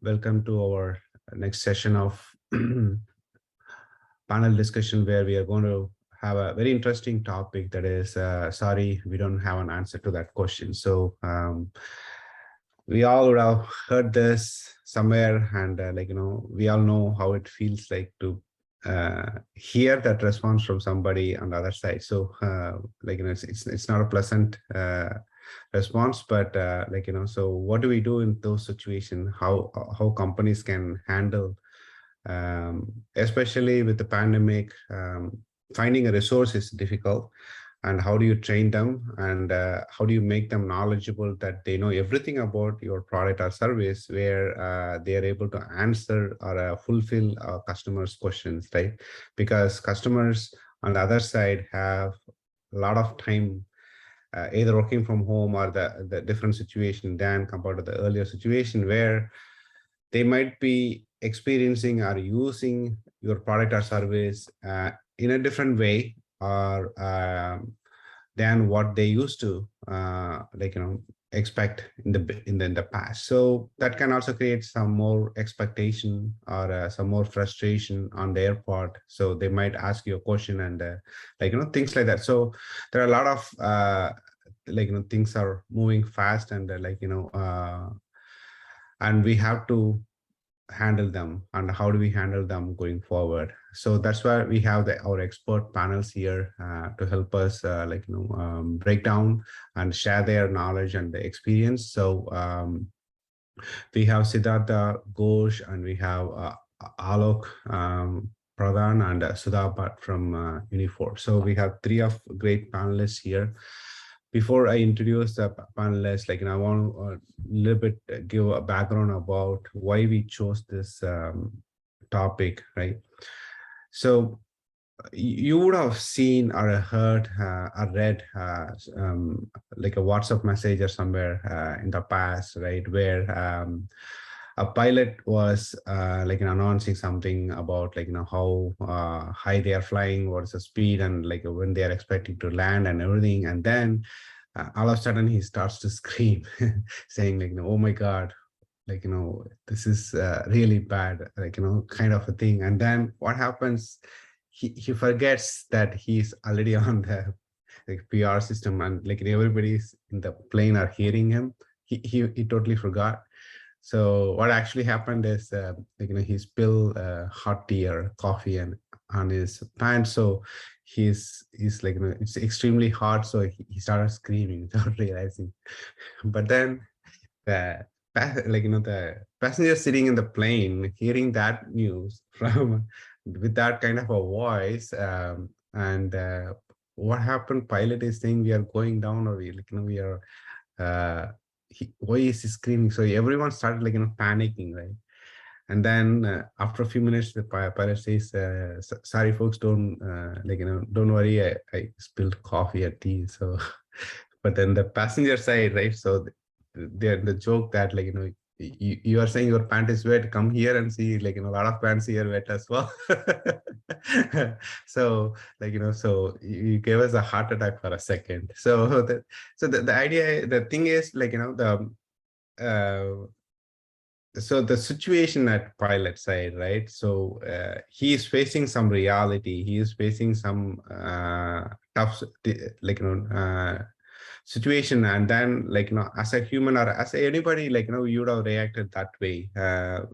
welcome to our next session of panel discussion, where we are going to have a very interesting topic that is, sorry, we don't have an answer to that question. So we all would have heard this somewhere, and we all know how it feels like to hear that response from somebody on the other side. So it's not a pleasant response, but so what do we do in those situations? How companies can handle, especially with the pandemic, finding a resource is difficult, and how do you train them, and how do you make them knowledgeable that they know everything about your product or service, where they are able to answer or fulfill customers' questions, right? Because customers on the other side have a lot of time, either working from home or the different situation than compared to the earlier situation, where they might be experiencing or using your product or service in a different way, or than what they used to expect in the past. So that can also create some more expectation or some more frustration on their part. So they might ask you a question and things like that. So there are a lot of things are moving fast, and and we have to handle them, and how do we handle them going forward. So that's why we have our expert panels here to help us break down and share their knowledge and the experience. So we have Siddhartha, Ghosh, and we have Aalok, Pradhan, and Sudha, Bhat from Uniphore. So we have three of great panelists here. Before I introduce the panelists, I want a little bit give a background about why we chose this topic, right? So you would have seen or heard or read like a WhatsApp message or somewhere in the past, right, where a pilot was announcing something about how high they are flying, what's the speed, and when they are expecting to land and everything. And then all of a sudden he starts to scream, saying oh my God, this is really bad, kind of a thing. And then what happens? He forgets that he's already on the PR system, and everybody's in the plane are hearing him. He totally forgot. So what actually happened is, he spilled hot tea or coffee and on his pants. So he's it's extremely hot. So he started screaming without realizing. But then the the passenger sitting in the plane, hearing that news from with that kind of a voice, and what happened? Pilot is saying we are going down, or we are. Why is he screaming? So everyone started panicking, right? And then after a few minutes, the pilot says, "Sorry, folks, don't don't worry. I spilled coffee or tea." So, but then the passenger side, right? So the joke that you are saying your pant is wet, come here and see a lot of pants here wet as well. So so you gave us a heart attack for a second. So the idea, the thing is so the situation at pilot side, right? So he is facing some reality. He is facing some tough situation, and then as a human or as anybody, you would have reacted that way,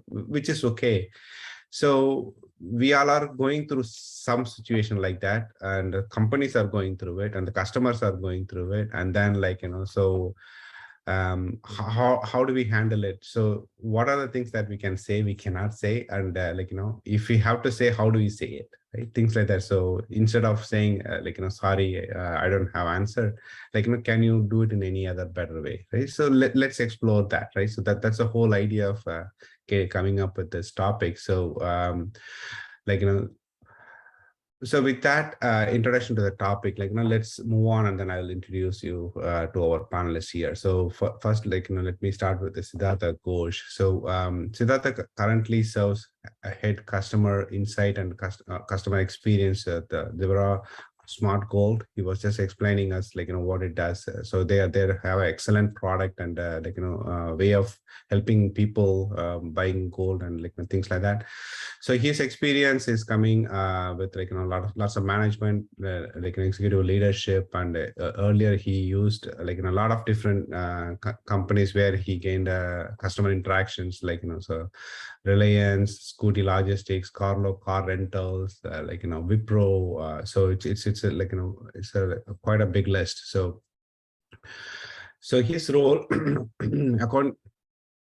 which is okay. So we all are going through some situation like that, and the companies are going through it, and the customers are going through it, and then so how do we handle it? So what are the things that we can say, we cannot say, and if we have to say, how do we say it, right? Things like that. So instead of saying sorry, I don't have answer, can you do it in any other better way, right? So let's explore that, right? So that's the whole idea of coming up with this topic. So so with that introduction to the topic, let's move on, and then I'll introduce you to our panelists here. So first, let me start with the Siddhartha Ghosh. So Siddhartha currently serves a head customer insight and customer experience at the Dvara SmartGold. He was just explaining us what it does. So they have an excellent product and way of helping people buying gold and things like that. So his experience is coming with lots of management, executive leadership, and earlier he used a lot of different companies where he gained customer interactions, so Reliance, Scooty Logistics, Carlo Car Rentals, Wipro. So it's quite a big list. So his role,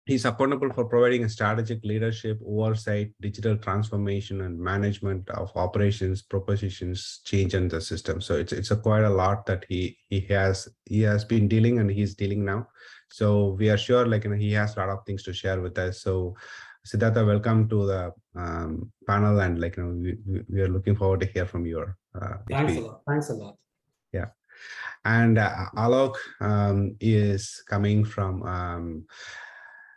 he's accountable for providing a strategic leadership, oversight, digital transformation, and management of operations, propositions, change in the system. So it's quite a lot that he has been dealing and he's dealing now. So we are sure he has a lot of things to share with us. So Siddhartha, welcome to the panel, and we are looking forward to hear from your experience. Thanks a lot. Yeah. And Aalok is coming from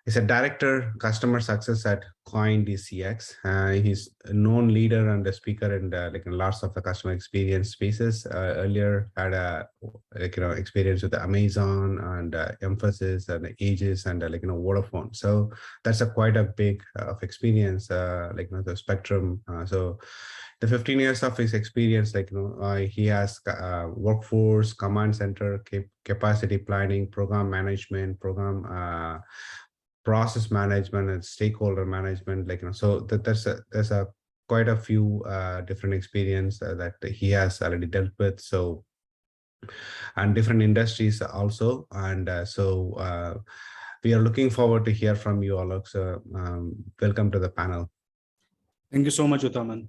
he's a director customer success at CoinDCX. He's a known leader and a speaker in lots of the customer experience spaces. Earlier had a experience with Amazon and Emphasis and Aegis and Vodafone. So that's quite a big of experience. The spectrum. So the 15 years of his experience, he has workforce, command center, capacity planning, program management, program process management, and stakeholder management. So there's quite a few different experience that he has already dealt with. So, and different industries also. And we are looking forward to hear from you, Aalok. So welcome to the panel. Thank you so much, Uthaman.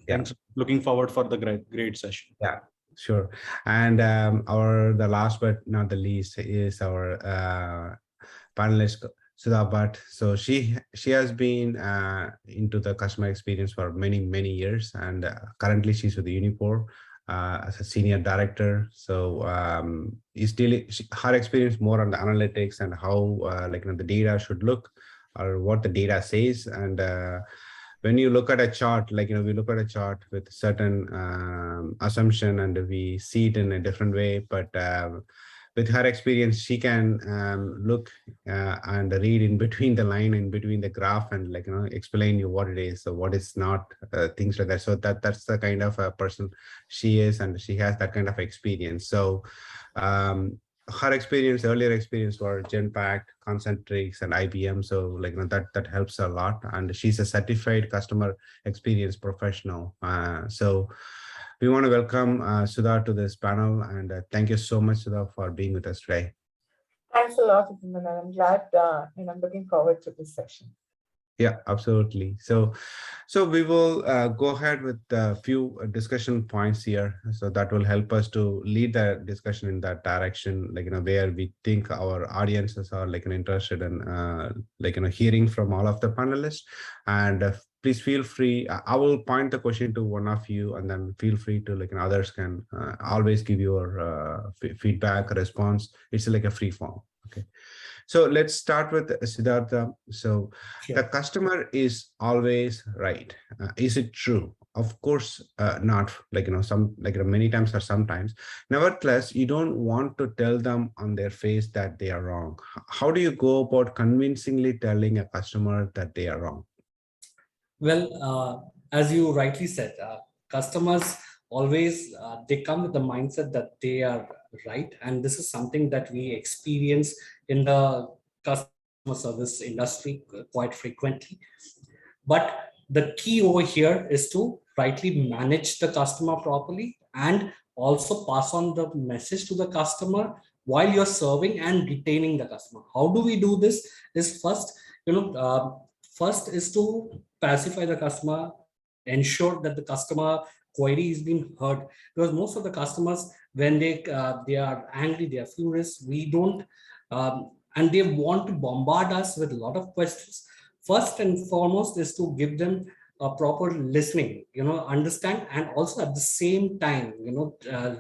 Yeah. Thanks. Looking forward for the great session. Yeah, sure. And the last but not the least is our panelist, Sudha Bhat. So she has been into the customer experience for many years, and currently she's with the Uniphore as a senior director. So her experience more on the analytics and how the data should look, or what the data says. And when you look at a chart, we look at a chart with certain assumption and we see it in a different way, but with her experience, she can look and read in between the line, in between the graph, and explain you what it is, so what is not, things like that. So that's the kind of a person she is, and she has that kind of experience. So her experience, earlier experience, were Genpact, Concentrix, and IBM. So that helps a lot. And she's a certified customer experience professional. So we want to welcome Sudha to this panel, and thank you so much, Sudha, for being with us today. Thanks a lot, Uthaman. I'm glad, and I'm looking forward to this session. Yeah, absolutely. So we will go ahead with a few discussion points here. So that will help us to lead the discussion in that direction, where we think our audiences are interested in, hearing from all of the panelists. And please feel free. I will point the question to one of you, and then feel free to others can always give your feedback, response. It's like a free form. Okay. So let's start with Siddhartha. So Sure. The customer is always right. Is it true? Of course not. Many times or sometimes. Nevertheless, you don't want to tell them on their face that they are wrong. How do you go about convincingly telling a customer that they are wrong? Well, as you rightly said, customers always they come with the mindset that they are right, and this is something that we experience in the customer service industry quite frequently. But the key over here is to rightly manage the customer properly, and also pass on the message to the customer while you're serving and retaining the customer. How do we do this? Is first, first is to pacify the customer, ensure that the customer query is being heard, because most of the customers, when they are angry, they are furious, we don't and they want to bombard us with a lot of questions. First and foremost is to give them a proper listening, understand, and also at the same time,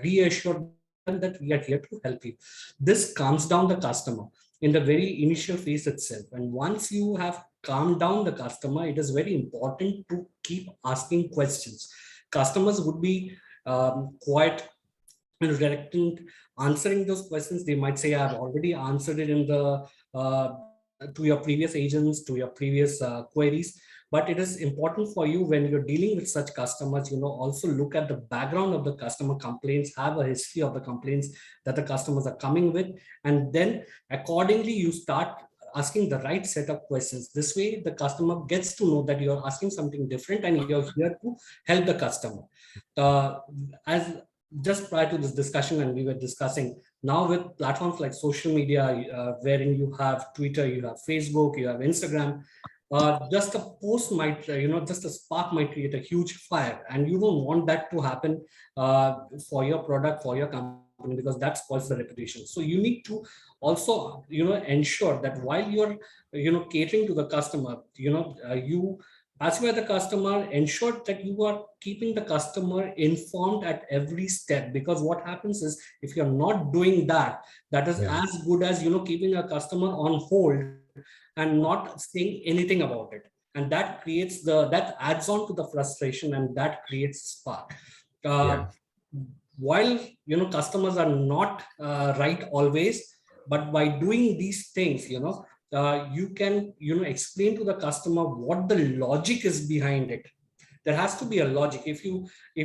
reassure them that we are here to help you. This calms down the customer in the very initial phase itself. And once you have calmed down the customer, it is very important to keep asking questions. Customers would be quite reluctant answering those questions. They might say, I've already answered it in the to your previous agents, to your previous queries. But it is important for you when you're dealing with such customers, also look at the background of the customer complaints, have a history of the complaints that the customers are coming with, and then accordingly you start asking the right set of questions. This way the customer gets to know that you're asking something different and you're here to help the customer. As just prior to this discussion, and we were discussing now with platforms like social media, wherein you have Twitter, you have Facebook, you have Instagram, just a post might, just a spark might create a huge fire, and you don't want that to happen for your product, for your company, because that spoils the reputation. So you need to also, ensure that while you're, catering to the customer, you as you are the customer, ensure that you are keeping the customer informed at every step, because what happens is if you're not doing that, that is as good as, keeping a customer on hold and not saying anything about it. And that creates that adds on to the frustration, and that creates spark. While, customers are not right always, but by doing these things, you can, explain to the customer what the logic is behind it. There has to be a logic. If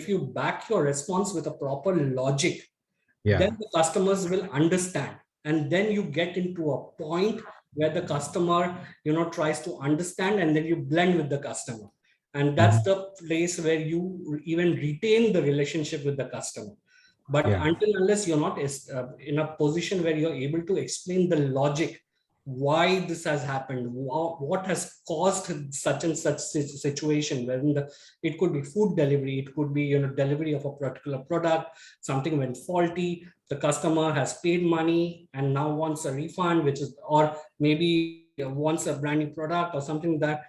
you back your response with a proper logic, then the customers will understand. And then you get into a point where the customer, tries to understand, and then you blend with the customer. And that's the place where you even retain the relationship with the customer. But until unless you're not in a position where you're able to explain the logic, why this has happened, what has caused such and such situation, wherein it could be food delivery, it could be, delivery of a particular product, something went faulty, the customer has paid money and now wants a refund, or maybe wants a brand new product or something that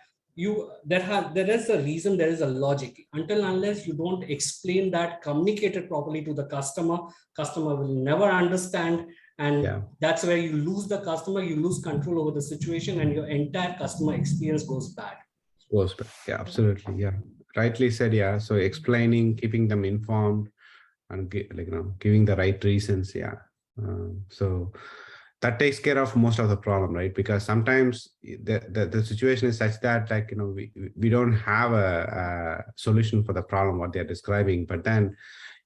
there is a reason, there is a logic. Until unless you don't explain that, communicate it properly to the customer will never understand. And that's where you lose the customer, you lose control over the situation, and your entire customer experience goes bad. Yeah, absolutely. Yeah, rightly said. Yeah, so explaining, keeping them informed, and giving the right reasons. Yeah, so that takes care of most of the problem, right? Because sometimes the situation is such that we don't have a solution for the problem what they're describing, but then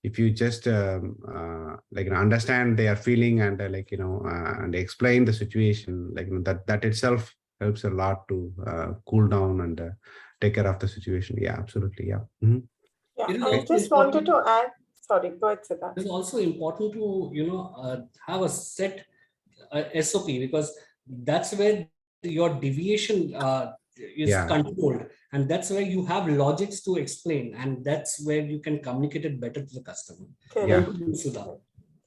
if you just understand their feeling and and explain the situation, that itself helps a lot to cool down and take care of the situation. Yeah, absolutely. Yeah. I just wanted to add. Sorry, go ahead, Siddhartha. It's also important to have a set SOP, because that's where your deviation is controlled, and that's where you have logics to explain, and that's where you can communicate it better to the customer.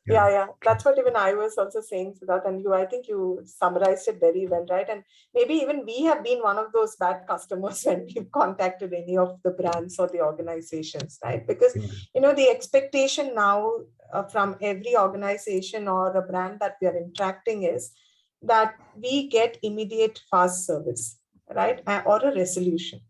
Yeah, that's what even I was also saying, Siddhartha, and I think you summarized it very well, right? And maybe even we have been one of those bad customers when we've contacted any of the brands or the organizations, right? Because the expectation now from every organization or a brand that we are interacting is that we get immediate fast service, right? Or a resolution.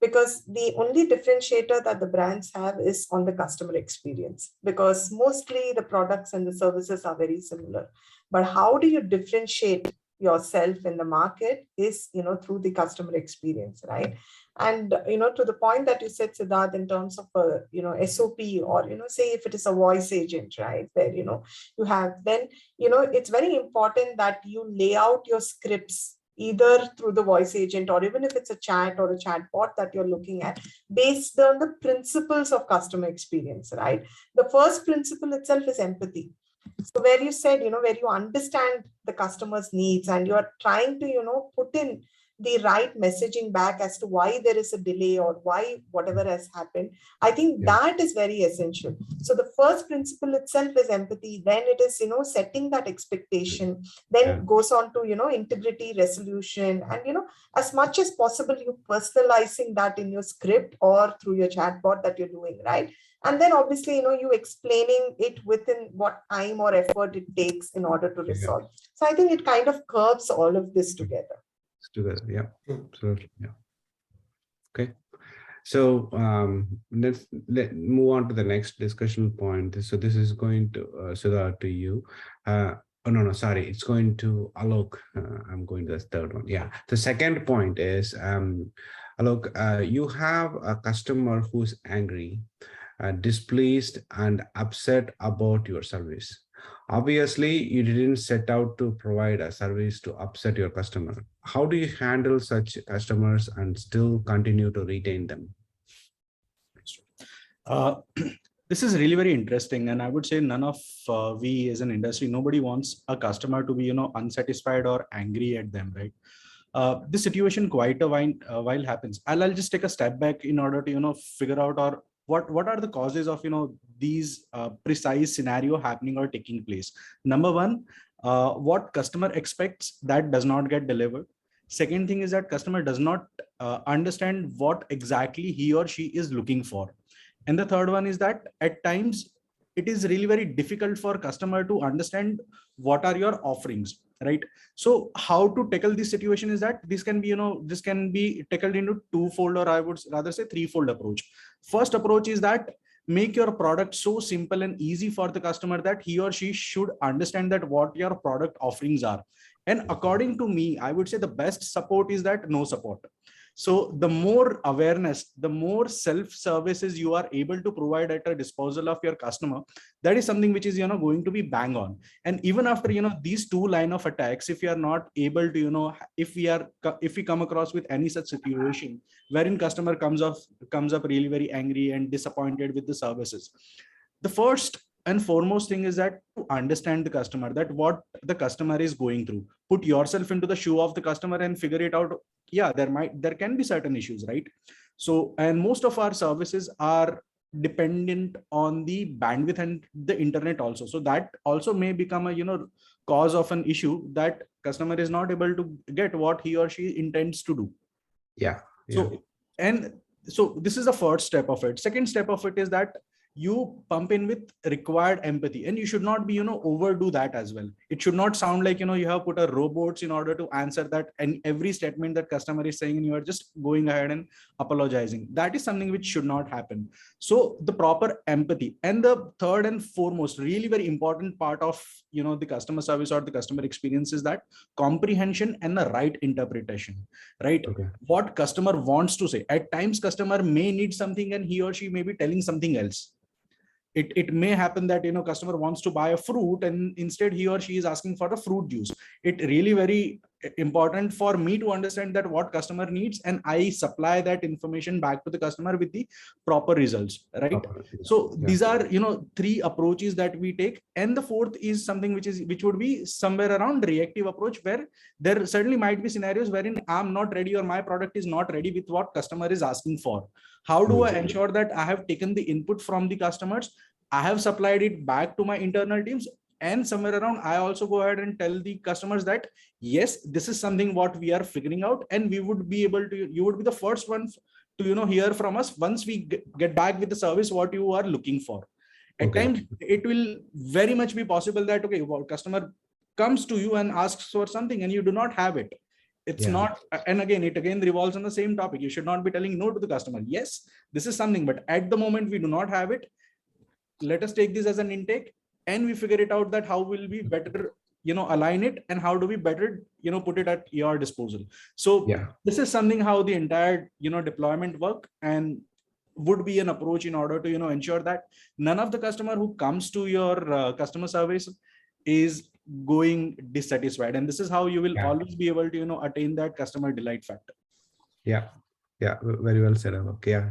Because the only differentiator that the brands have is on the customer experience, because mostly the products and the services are very similar. But how do you differentiate yourself in the market is, through the customer experience, right? And, to the point that you said, Siddharth, in terms of, SOP, or, say if it is a voice agent, right, where, you have, then, it's very important that you lay out your scripts either through the voice agent, or even if it's a chat or a chat bot that you're looking at, based on the principles of customer experience, right? The first principle itself is empathy. So where you said, where you understand the customer's needs and you're trying to, put in the right messaging back as to why there is a delay or why whatever has happened, I think that is very essential. So the first principle itself is empathy. Then it is, setting that expectation. Then goes on to, integrity, resolution, and, as much as possible, you personalizing that in your script or through your chatbot that you're doing, right? And then obviously, you explaining it within what time or effort it takes in order to resolve. So I think it kind of curves all of this together. Yeah, absolutely. Yeah. Okay. So let's move on to the next discussion point. So this is going to Sudha, to you. Oh no, sorry, it's going to Aalok. I'm going to the third one. Yeah, the second point is Aalok, you have a customer who's angry, displeased, and upset about your service. Obviously, you didn't set out to provide a service to upset your customer. How do you handle such customers and still continue to retain them? This is really very interesting, and I would say none of we as an industry, nobody wants a customer to be, unsatisfied or angry at them, right? This situation quite a while happens. I'll just take a step back in order to figure out or what are the causes of these precise scenario happening or taking place. Number one, what customer expects that does not get delivered. Second thing is that customer does not understand what exactly he or she is looking for. And the third one is that at times it is really very difficult for customer to understand what are your offerings, right? So how to tackle this situation is that this can be tackled into twofold, or I would rather say threefold approach. First approach is that make your product so simple and easy for the customer that he or she should understand that what your product offerings are. And according to me, I would say the best support is that no support. So the more awareness, the more self-services you are able to provide at a disposal of your customer, that is something which is going to be bang on. And even after these two line of attacks, if you are not able to if we come across with any such situation wherein customer comes up really very angry and disappointed with the services, the first and foremost thing is that to understand the customer, that what the customer is going through. Put yourself into the shoe of the customer and figure it out. Yeah, there can be certain issues, right? So, and most of our services are dependent on the bandwidth and the internet also. So that also may become a cause of an issue, that customer is not able to get what he or she intends to do. Yeah. So this is the first step of it. Second step of it is that you pump in with required empathy, and you should not be overdo that as well. It should not sound like you have put a robots in order to answer that and every statement that customer is saying, and you are just going ahead and apologizing. That is something which should not happen. So the proper empathy. And the third and foremost really very important part of the customer service or the customer experience is that comprehension and the right interpretation, right? Okay. What customer wants to say. At times customer may need something and he or she may be telling something else. It may happen that customer wants to buy a fruit and instead he or she is asking for the fruit juice. It really very important for me to understand that what customer needs, and I supply that information back to the customer with the proper results, right? So these are three approaches that we take, and the fourth is something which would be somewhere around reactive approach, where there certainly might be scenarios wherein I'm not ready or my product is not ready with what customer is asking for. How do I ensure that I have taken the input from the customers, I have supplied it back to my internal teams, and somewhere around I also go ahead and tell the customers that yes, this is something what we are figuring out, and we would be able to, you would be the first ones to hear from us once we get back with the service what you are looking for. At times it will very much be possible that customer comes to you and asks for something and you do not have it. It's not, and again it revolves on the same topic. You should not be telling no to the customer. Yes, this is something, but at the moment we do not have it. Let us take this as an intake and we figure it out that how will we better align it, and how do we better put it at your disposal. So this is something how the entire deployment work, and would be an approach in order to ensure that none of the customer who comes to your customer service is going dissatisfied, and this is how you will always be able to attain that customer delight factor. Very well said. Okay,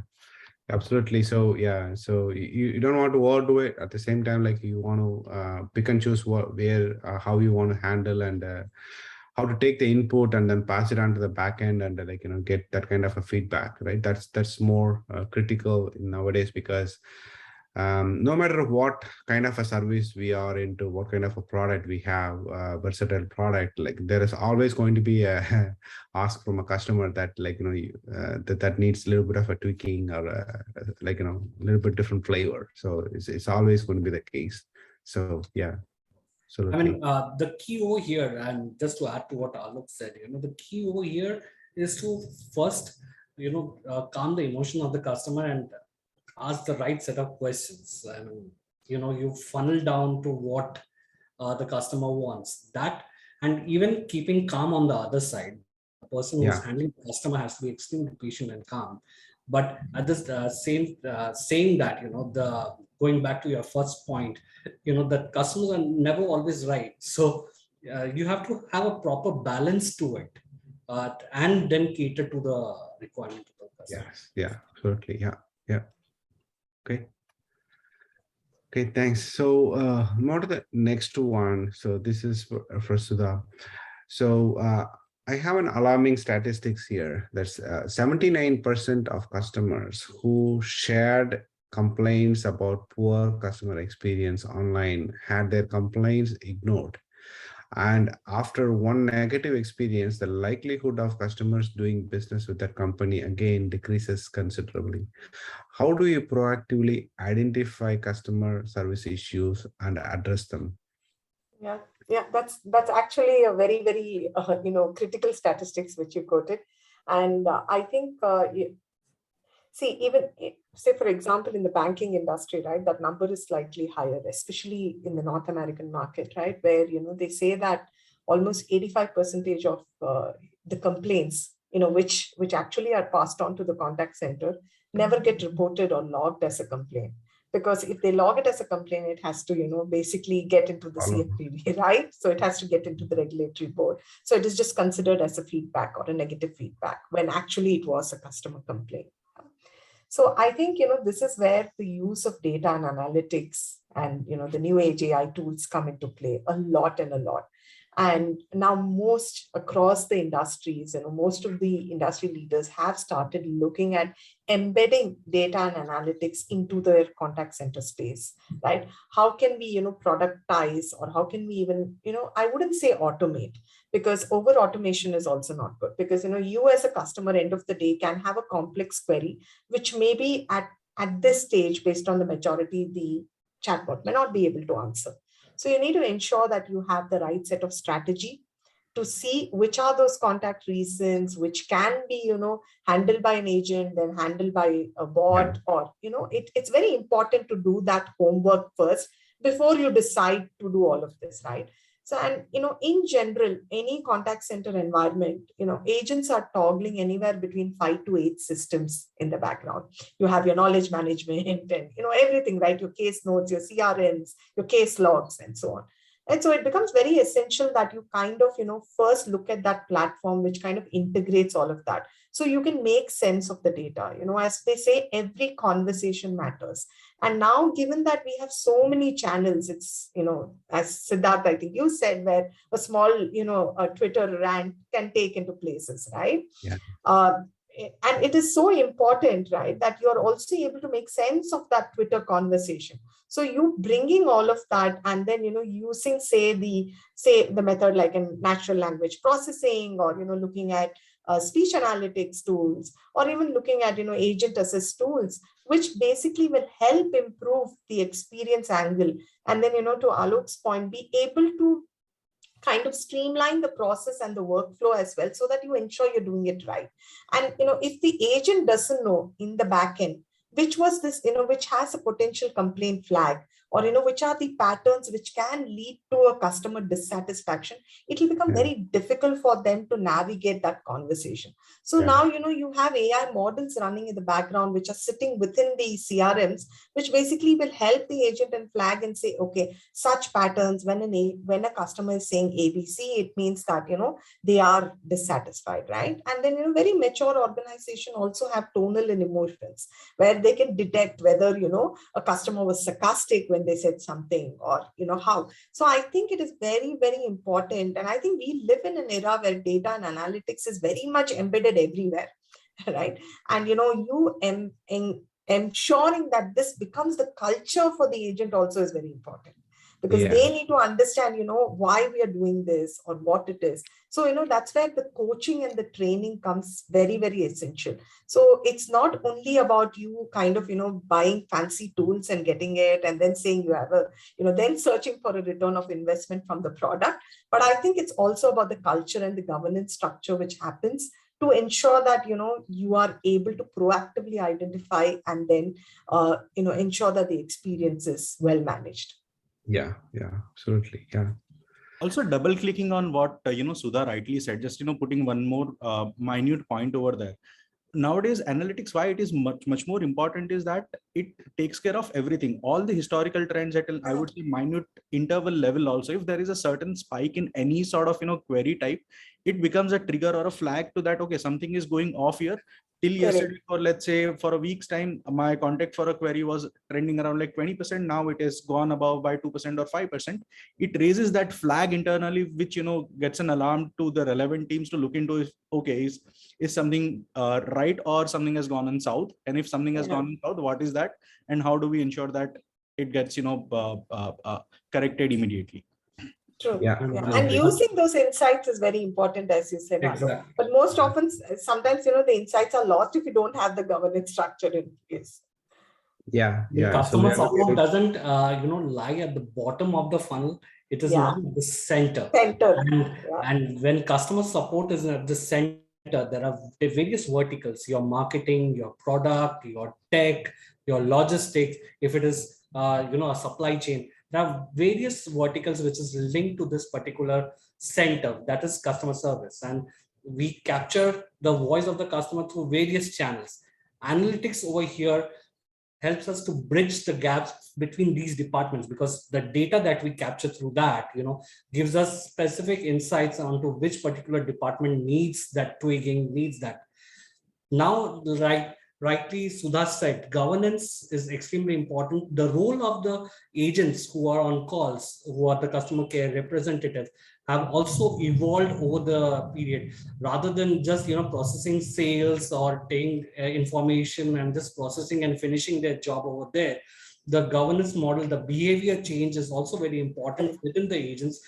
absolutely. So so you don't want to overdo it. At the same time, like you want to pick and choose how you want to handle, and how to take the input and then pass it on to the back end, and get that kind of a feedback, right? That's more critical nowadays, because no matter what kind of a service we are into, what kind of a product we have, versatile product, like there is always going to be a ask from a customer that that needs a little bit of a tweaking, or a little bit different flavor. So it's always going to be the case. So absolutely. I mean, the key over here, and just to add to what Aalok said, the key over here is to first calm the emotion of the customer and ask the right set of questions. And, you funnel down to what the customer wants. That, and even keeping calm on the other side. The person who's handling the customer has to be extremely patient and calm. But at this saying that, the going back to your first point, that customers are never always right. So you have to have a proper balance to it, and then cater to the requirement of the customer. Yes. Yeah. Absolutely. Yeah. Yeah. Okay. Okay. Thanks. So, more to the next one. So this is for Sudha. So I have an alarming statistics here. That's 79% of customers who shared complaints about poor customer experience online had their complaints ignored. And after one negative experience, the likelihood of customers doing business with that company again decreases considerably. How do you proactively identify customer service issues and address them? Yeah, that's actually a very, very critical statistics which you quoted, and I think say for example in the banking industry, right, that number is slightly higher, especially in the North American market, right, where they say that almost 85% of the complaints which actually are passed on to the contact center never get reported or logged as a complaint. Because if they log it as a complaint, it has to, basically get into the CFPB, right? So it has to get into the regulatory board. So it is just considered as a feedback or a negative feedback when actually it was a customer complaint. So I think, this is where the use of data and analytics and, the new age AI tools come into play a lot. And now most across the industries, most of the industry leaders have started looking at embedding data and analytics into their contact center space, right? How can we, productize, or how can we even, I wouldn't say automate, because over automation is also not good, because, you as a customer end of the day can have a complex query, which maybe at this stage, based on the maturity, the chatbot may not be able to answer. So you need to ensure that you have the right set of strategy to see which are those contact reasons, which can be, handled by an agent, then handled by a bot, or, it's very important to do that homework first before you decide to do all of this, right? So, and, in general, any contact center environment, agents are toggling anywhere between 5 to 8 systems in the background. You have your knowledge management and, everything, right? Your case notes, your CRMs, your case logs, and so on. And so it becomes very essential that you kind of, first look at that platform, which kind of integrates all of that. So you can make sense of the data. As they say, every conversation matters. And now, given that we have so many channels, it's, as Siddhartha, I think you said, where a small, a Twitter rant can take into places, right? Yeah. And it is so important, right, that you're also able to make sense of that Twitter conversation. So you bringing all of that and then, using, say the method like in natural language processing, or, looking at speech analytics tools, or even looking at, agent assist tools, which basically will help improve the experience angle. And then, to Alok's point, be able to kind of streamline the process and the workflow as well, so that you ensure you're doing it right. And, if the agent doesn't know in the back end, which was this, which has a potential complaint flag, or, which are the patterns which can lead to a customer dissatisfaction, it will become very difficult for them to navigate that conversation. So now, you have AI models running in the background, which are sitting within the CRMs, which basically will help the agent and flag and say, okay, such patterns, when a customer is saying ABC, it means that, they are dissatisfied, right? And then, very mature organization also have tonal and emotions, where they can detect whether, a customer was sarcastic when they said something, or, how. So I think it is very, very important. And I think we live in an era where data and analytics is very much embedded everywhere, right? And, you ensuring that this becomes the culture for the agent also is very important. Because they need to understand, why we are doing this or what it is. So, that's where the coaching and the training comes very, very essential. So it's not only about you kind of, buying fancy tools and getting it and then saying you have a, then searching for a return of investment from the product. But I think it's also about the culture and the governance structure which happens to ensure that, you are able to proactively identify and then, ensure that the experience is well managed. Yeah, absolutely. Yeah. Also double clicking on what, Sudha rightly said, just, putting one more minute point over there. Nowadays, analytics, why it is much more important is that it takes care of everything, all the historical trends at I would say minute interval level. Also, if there is a certain spike in any sort of query type, it becomes a trigger or a flag to that, okay, something is going off here. Till yesterday, or let's say for a week's time, my contact for a query was trending around like 20%. Now it has gone above by 2% or 5%. It raises that flag internally, which gets an alarm to the relevant teams to look into if, okay, is something right, or something has gone in south, and if something has gone in south, what is that, and how do we ensure that it gets corrected immediately. True. Yeah. And using those insights is very important, as you said. Exactly. But most often, sometimes, the insights are lost if you don't have the governance structure in place. Yeah. Customer support doesn't, lie at the bottom of the funnel. It is not at the center. And when customer support is at the center, there are various verticals: your marketing, your product, your tech, your logistics. If it is, a supply chain, there are various verticals which is linked to this particular center, that is customer service. And we capture the voice of the customer through various channels. Analytics over here helps us to bridge the gaps between these departments, because the data that we capture through that, gives us specific insights onto which particular department needs that tweaking, needs that. Now, rightly Sudha said, governance is extremely important. The role of the agents who are on calls, who are the customer care representatives, have also evolved over the period. Rather than just processing sales or taking information and just processing and finishing their job over there, the governance model, the behavior change is also very important within the agents.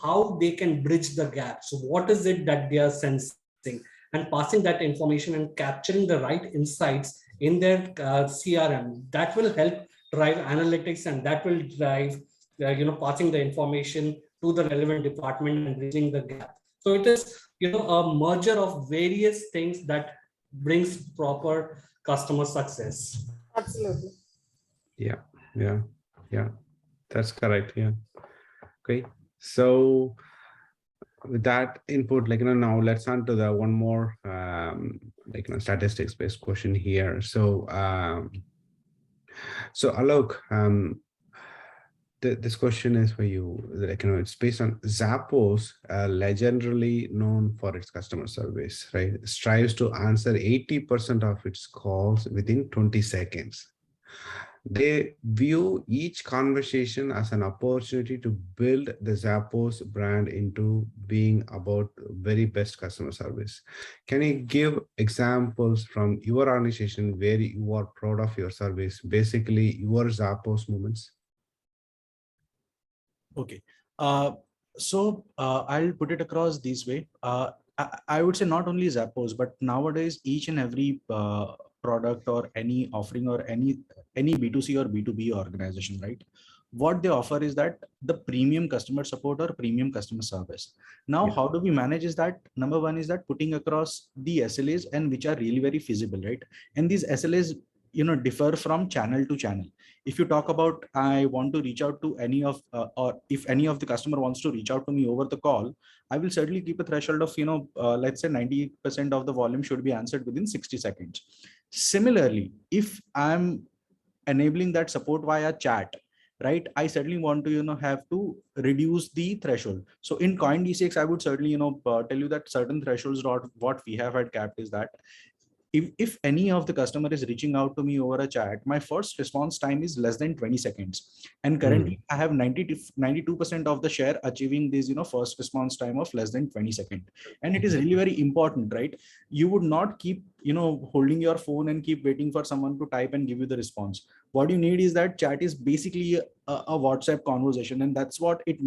How they can bridge the gap. So what is it that they are sensing, and passing that information and capturing the right insights in their CRM, that will help drive analytics, and that will drive passing the information to the relevant department and bridging the gap. So it is a merger of various things that brings proper customer success. Absolutely. Yeah, that's correct. Yeah. Okay, so with that input, now let's on to the one more statistics based question here. So Aalok, this question is for you. It's based on Zappos, legendarily known for its customer service, right? Strives to answer 80% of its calls within 20 seconds. They view each conversation as an opportunity to build the Zappos brand into being about very best customer service. Can you give examples from your organization where you are proud of your service, basically your Zappos moments? Okay. So I'll put it across this way. I would say not only Zappos, but nowadays each and every product or any offering or any B2C or B2B organization, right? What they offer is that the premium customer support or premium customer service. Now, how do we manage is that number one is that putting across the SLAs, and which are really very feasible, right? And these SLAs differ from channel to channel. If you talk about, I want to reach out to any of or if any of the customer wants to reach out to me over the call, I will certainly keep a threshold of let's say 90% of the volume should be answered within 60 seconds. Similarly, if I'm enabling that support via chat, right, I certainly want to have to reduce the threshold. So in CoinDCX, I would certainly tell you that certain thresholds, what we have had capped is that if any of the customer is reaching out to me over a chat, my first response time is less than 20 seconds. And currently I have 92% of the share achieving this, first response time of less than 20 seconds. And it is really very important, right? You would not keep, holding your phone and keep waiting for someone to type and give you the response. What you need is that chat is basically a WhatsApp conversation. And that's what it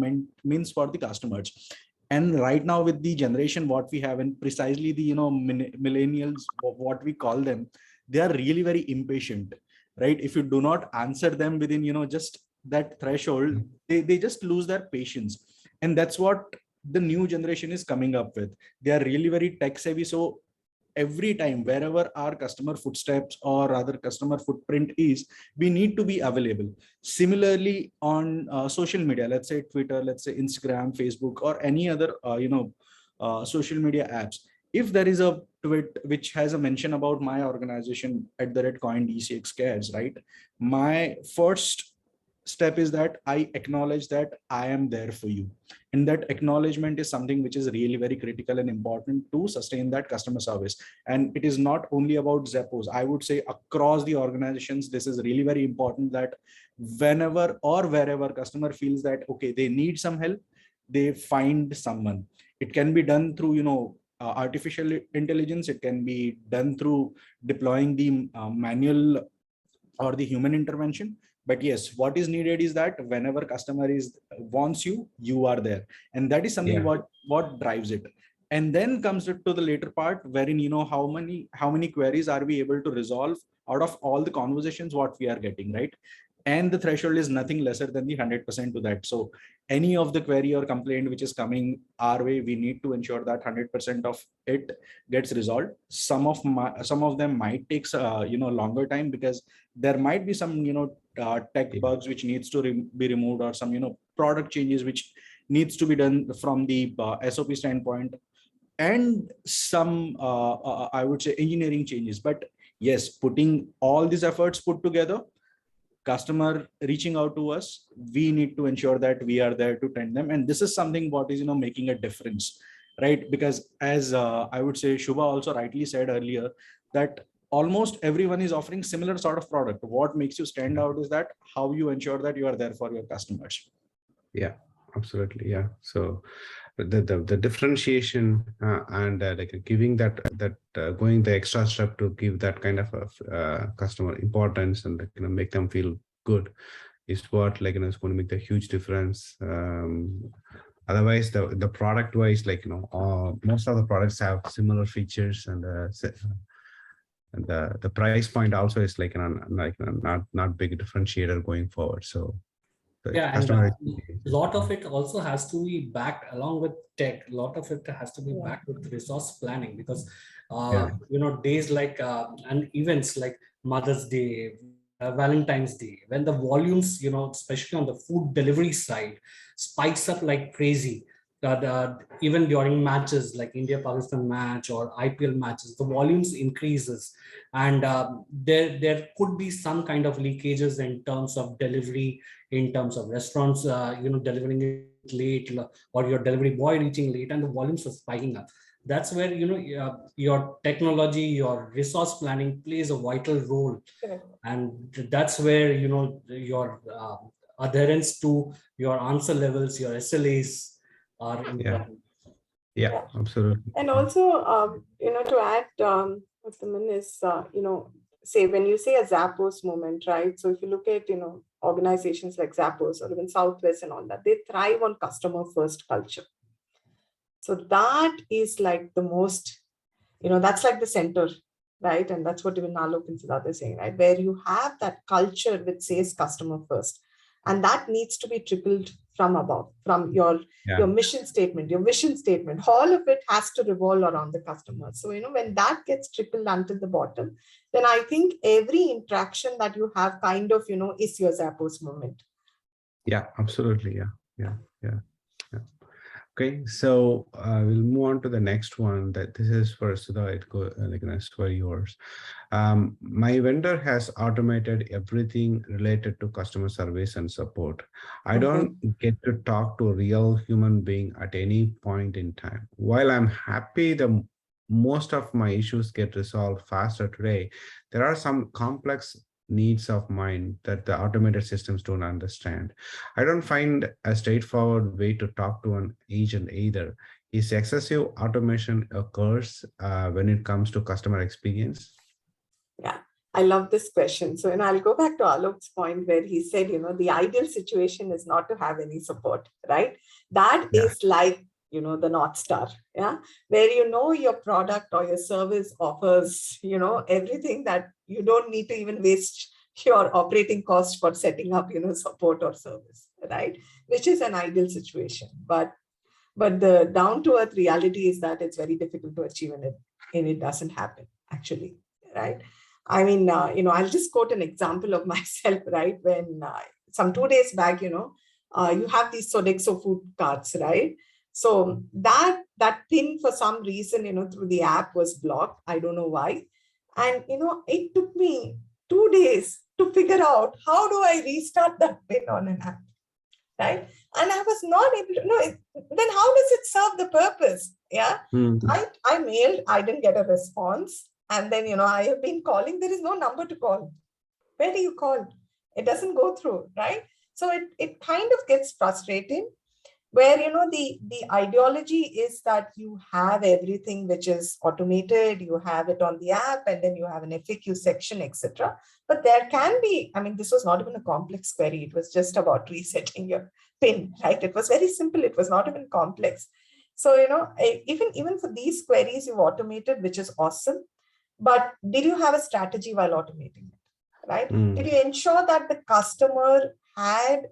means for the customers. And right now with the generation what we have, and precisely the millennials, what we call them, they are really very impatient, right? If you do not answer them within just that threshold, they just lose their patience. And that's what the new generation is coming up with. They are really very tech savvy. So every time, wherever our customer footsteps or rather customer footprint is, we need to be available. Similarly, on social media, let's say Twitter, let's say Instagram, Facebook, or any other social media apps, if there is a tweet which has a mention about my organization at the red CoinDCX cares, right? My first step is that I acknowledge that I am there for you. And that acknowledgement is something which is really very critical and important to sustain that customer service. And it is not only about Zappos. I would say across the organizations, this is really very important, that whenever or wherever customer feels that, okay, they need some help, they find someone. It can be done through, artificial intelligence. It can be done through deploying the manual or the human intervention. But yes, what is needed is that whenever customer wants you, you are there. And that is something what drives it. And then comes it to the later part, wherein, how many queries are we able to resolve out of all the conversations what we are getting, right? And the threshold is nothing lesser than the 100% to that. So any of the query or complaint which is coming our way, we need to ensure that 100% of it gets resolved. Some of them might take longer time, because there might be some tech bugs which needs to be removed, or some product changes which needs to be done from the SOP standpoint, and some I would say engineering changes. But yes, putting all these efforts put together, customer reaching out to us, we need to ensure that we are there to tend them. And this is something what is making a difference, right? Because as I would say Shubha also rightly said earlier, that almost everyone is offering similar sort of product. What makes you stand out is that how you ensure that you are there for your customers. Yeah, absolutely. Yeah. So the differentiation and like giving that going the extra step to give that kind of customer importance and make them feel good is what is going to make the huge difference. Otherwise, the product wise, most of the products have similar features, and the price point also is not big differentiator going forward. So yeah, and a lot of it also has to be backed along with tech. A lot of it has to be backed with resource planning, because days like and events like Mother's Day, Valentine's Day, when the volumes, especially on the food delivery side, spikes up like crazy. Even during matches like India-Pakistan match or IPL matches, the volumes increases, and there could be some kind of leakages in terms of delivery, in terms of restaurants, delivering it late, or your delivery boy reaching late, and the volumes are spiking up. That's where your technology, your resource planning plays a vital role, and that's where your adherence to your answer levels, your SLAs are important. Yeah, absolutely. And also, to add, Uthaman is, say when you say a Zappos moment, right? So if you look at, organizations like Zappos or even Southwest and all that, they thrive on customer first culture. So that is like the most, that's like the center, right? And that's what even Aalok and Siddhartha is saying, right? Where you have that culture which says customer first. And that needs to be trickled from above, from your mission statement, your vision statement. All of it has to revolve around the customer. So, when that gets trickled until the bottom, then I think every interaction that you have kind of, is your Zappos moment. Yeah, absolutely. Yeah. Okay, so we'll move on to the next one. That this is for Sudha. It go next for yours. My vendor has automated everything related to customer service and support. I don't get to talk to a real human being at any point in time. While I'm happy the most of my issues get resolved faster today, there are some complex needs of mine that the automated systems don't understand. I don't find a straightforward way to talk to an agent either. Is excessive automation a curse when it comes to customer experience? Yeah, I love this question. So, I'll go back to Alok's point where he said, the ideal situation is not to have any support, right? That is like, the North Star, where your product or your service offers, everything that you don't need to even waste your operating cost for setting up, support or service, right? Which is an ideal situation. But But the down to earth reality is that it's very difficult to achieve, and it doesn't happen actually, right? I mean, I'll just quote an example of myself, right? When some 2 days back, you have these Sodexo food carts, right? So that pin for some reason, through the app was blocked. I don't know why. And, it took me 2 days to figure out how do I restart that pin on an app, right? And I was not able to know it. Then how does it serve the purpose? Yeah. I mailed, I didn't get a response. And then, I have been calling, there is no number to call. Where do you call? It doesn't go through, right? So it kind of gets frustrating, where the ideology is that you have everything which is automated, you have it on the app, and then you have an FAQ section, etc. But there can be, I mean, this was not even a complex query. It was just about resetting your pin, right? It was very simple. It was not even complex. So, even for these queries you've automated, which is awesome. But did you have a strategy while automating it, right? Did you ensure that the customer had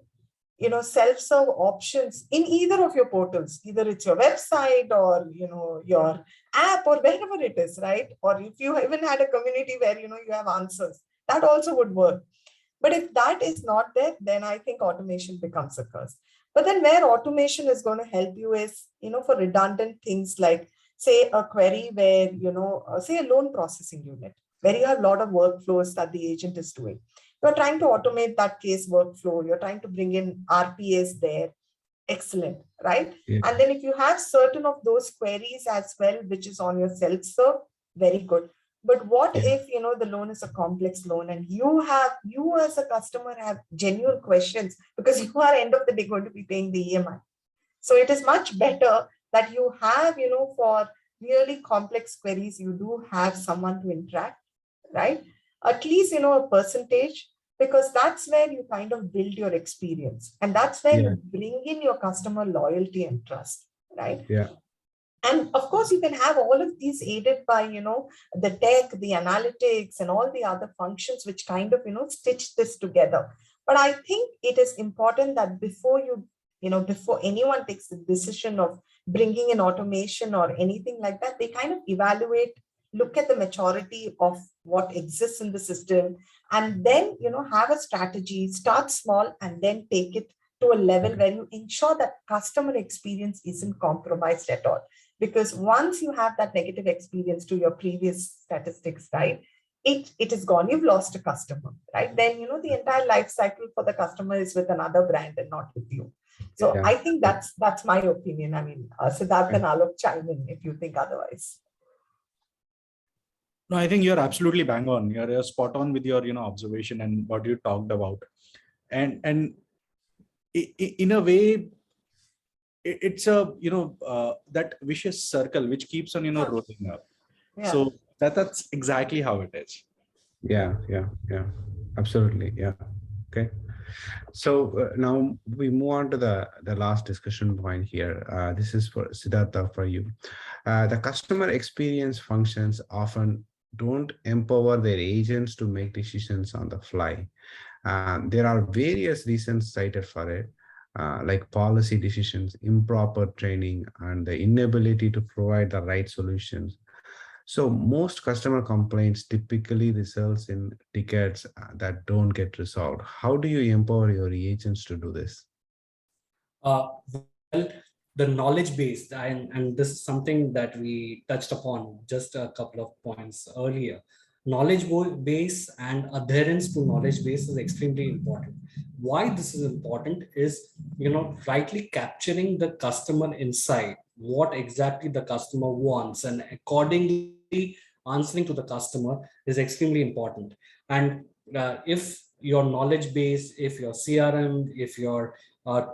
self-serve options in either of your portals, either it's your website or your app or wherever it is, right? Or if you even had a community where you have answers, that also would work. But if that is not there, then I think automation becomes a curse. But then where automation is going to help you is for redundant things like, say, a query where say a loan processing unit where you have a lot of workflows that the agent is doing. You're trying to automate that case workflow. You're trying to bring in RPAs there. Excellent, right? Yeah. And then if you have certain of those queries as well, which is on your self-serve, very good. But what if, the loan is a complex loan and you as a customer have genuine questions because you are end of the day going to be paying the EMI. So it is much better that you have, for really complex queries, you do have someone to interact, right? At least, a percentage, because that's where you kind of build your experience. And that's where you bring in your customer loyalty and trust, right? Yeah. And of course, you can have all of these aided by, the tech, the analytics, and all the other functions, which kind of, stitch this together. But I think it is important that before before anyone takes the decision of bringing in automation or anything like that, they kind of evaluate, look at the maturity of what exists in the system, and then, have a strategy, start small, and then take it to a level where you ensure that customer experience isn't compromised at all. Because once you have that negative experience to your previous statistics, right, it is gone. You've lost a customer, right? Then, the entire life cycle for the customer is with another brand and not with you. So I think that's my opinion. I mean, Siddhartha and Aalok, chime in if you think otherwise. No, I think you're absolutely bang on. You're spot on with your, observation and what you talked about. And in a way, it's a, that vicious circle which keeps on, rolling up. Yeah. So that's exactly how it is. Yeah. Absolutely. Yeah. Okay. So now we move on to the last discussion point here. This is for Siddhartha, for you. The customer experience functions often don't empower their agents to make decisions on the fly. There are various reasons cited for it, like policy decisions, improper training, and the inability to provide the right solutions. So most customer complaints typically results in tickets that don't get resolved. How do you empower your agents to do this? Well, the knowledge base, and this is something that we touched upon just a couple of points earlier. Knowledge base and adherence to knowledge base is extremely important. Why this is important is, rightly capturing the customer insight, what exactly the customer wants, and accordingly answering to the customer is extremely important. And if your knowledge base, if your CRM, if your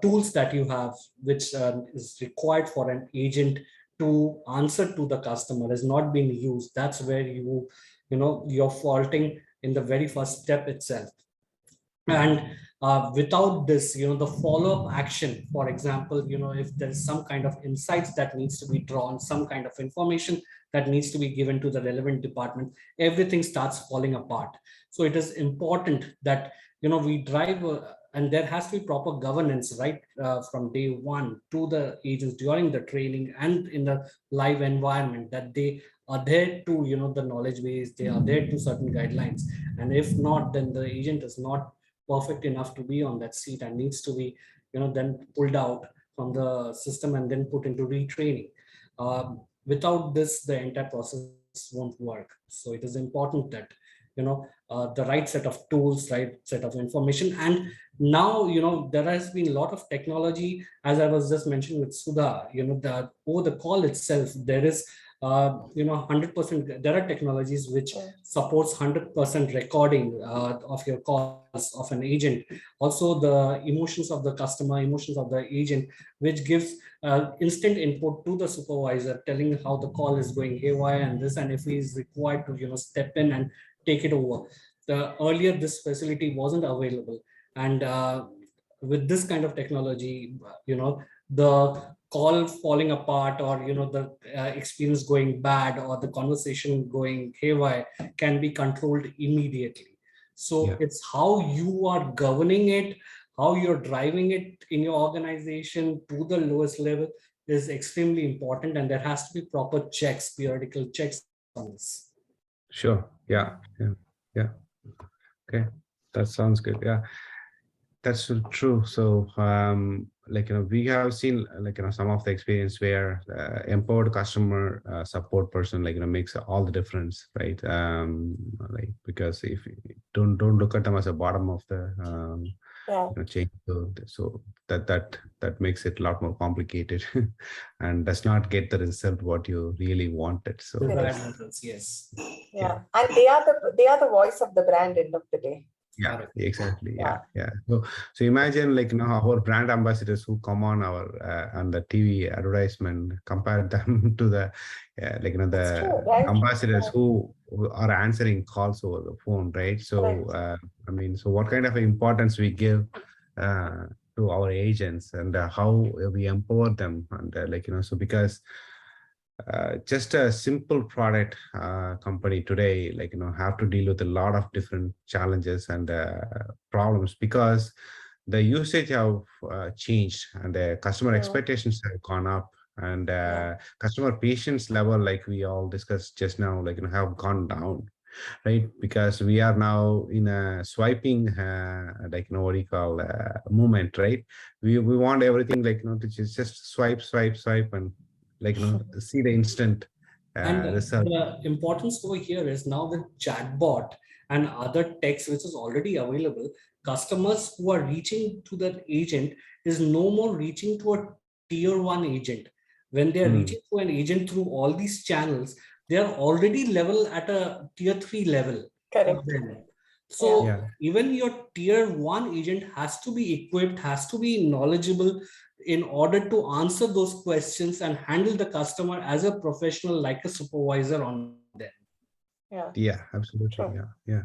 tools that you have, which is required for an agent to answer to the customer, is not being used, that's where you're faulting in the very first step itself. And without this, the follow-up action, for example, if there is some kind of insights that needs to be drawn, some kind of information that needs to be given to the relevant department, everything starts falling apart. So it is important that, we drive and there has to be proper governance right from day one to the agents during the training and in the live environment, that they are there to, the knowledge base, they are there to certain guidelines. And if not, then the agent is not perfect enough to be on that seat and needs to be, then pulled out from the system and then put into retraining. Without this, the entire process won't work. So it is important that, the right set of tools, right set of information. And now, there has been a lot of technology, as I was just mentioning with Sudha, the over the call itself, there is 100%, there are technologies which supports 100% recording of your calls of an agent. Also the emotions of the customer, emotions of the agent, which gives instant input to the supervisor, telling how the call is going haywire and this, and if he is required to, step in and take it over. Earlier, this facility wasn't available. And with this kind of technology, the call falling apart, or the experience going bad, or the conversation going haywire can be controlled immediately. So it's how you are governing it, how you're driving it in your organization to the lowest level is extremely important, and there has to be proper checks, periodical checks on this. Sure. Yeah. Okay, that sounds good. Yeah, that's true. So we have seen some of the experience where empowered customer support person makes all the difference, right? Because if you don't look at them as a bottom of the change, so that makes it a lot more complicated and does not get the result what you really wanted. So yes, and they are the voice of the brand end of the day. Yeah, exactly. Yeah. So imagine our brand ambassadors who come on our on the TV advertisement, compare them to the the ambassadors who are answering calls over the phone, right? So so what kind of importance we give to our agents, and how we empower them, and so because just a simple product company today have to deal with a lot of different challenges and problems, because the usage have changed, and the customer expectations have gone up, and customer patience level, like we all discussed just now, have gone down, right? Because we are now in a swiping what do you call movement, right? We want everything to just swipe and see the instant result. The importance over here is now the chatbot and other text which is already available. Customers who are reaching to that agent is no more reaching to a tier 1 agent. When they are reaching to an agent through all these channels, they are already level at a tier 3 level. Correct. So even your tier 1 agent has to be equipped, has to be knowledgeable in order to answer those questions and handle the customer as a professional, like a supervisor on them. Yeah, absolutely. Yeah.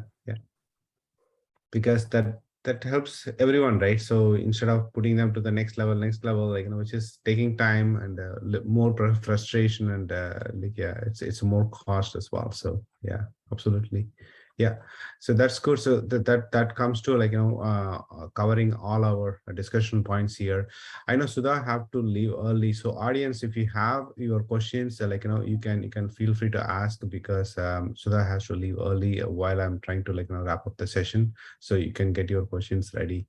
Because that helps everyone, right? So instead of putting them to the next level, which is taking time and more frustration, and it's more cost as well. So yeah, absolutely. Yeah, so that's good. So that comes to covering all our discussion points here. I know Sudha have to leave early, so audience, if you have your questions, you can feel free to ask, because Sudha has to leave early while I'm trying to wrap up the session, so you can get your questions ready.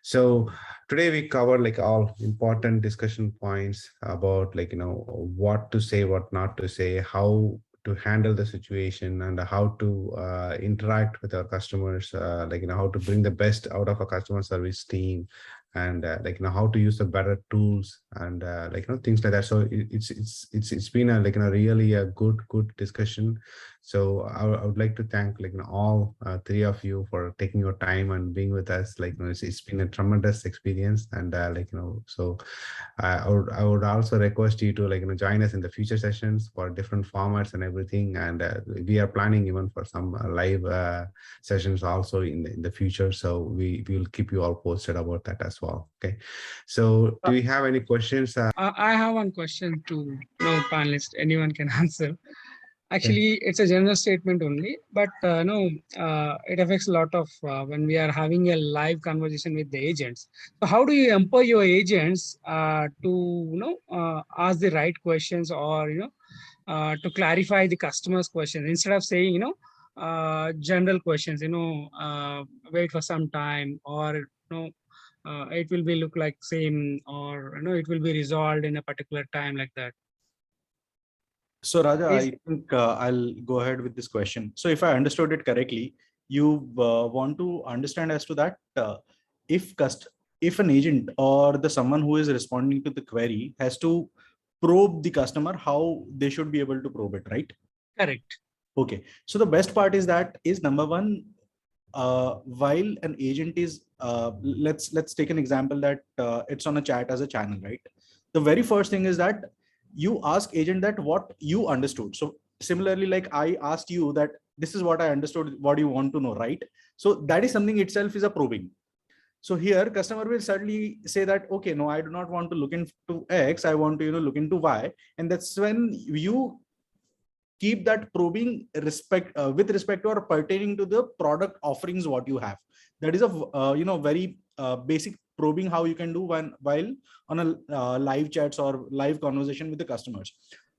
So today we covered all important discussion points about what to say, what not to say, how to handle the situation, and how to interact with our customers, how to bring the best out of a customer service team, and how to use the better tools, and things like that. So it's been a really a good discussion. So I would like to thank all three of you for taking your time and being with us. It's been a tremendous experience, and so I would also request you to join us in the future sessions for different formats and everything, and we are planning even for some live sessions also in the future. So we will keep you all posted about that as well. Okay, so do you have any questions? I have one question to panelists. Anyone can answer. Actually, it's a general statement only, but no, it affects a lot of when we are having a live conversation with the agents. So how do you empower your agents to ask the right questions, or to clarify the customer's questions instead of saying general questions, wait for some time, or it will be look like same, or it will be resolved in a particular time, like that. So Raja, Is- I think I'll go ahead with this question. So if I understood it correctly, you want to understand as to that if an agent or the someone who is responding to the query has to probe the customer, how they should be able to probe it, right? Correct. Okay. So the best part is that is number one, while an agent is let's take an example that it's on a chat as a channel, right? The very first thing is that you ask agent that what you understood. So similarly, like I asked you that this is what I understood, what do you want to know, right? So that is something itself is a probing. So here customer will certainly say that, okay, no, I do not want to look into X, I want to look into Y. And that's when you keep that probing with respect to or pertaining to the product offerings what you have. That is a very basic probing how you can do while on a live chats or live conversation with the customers.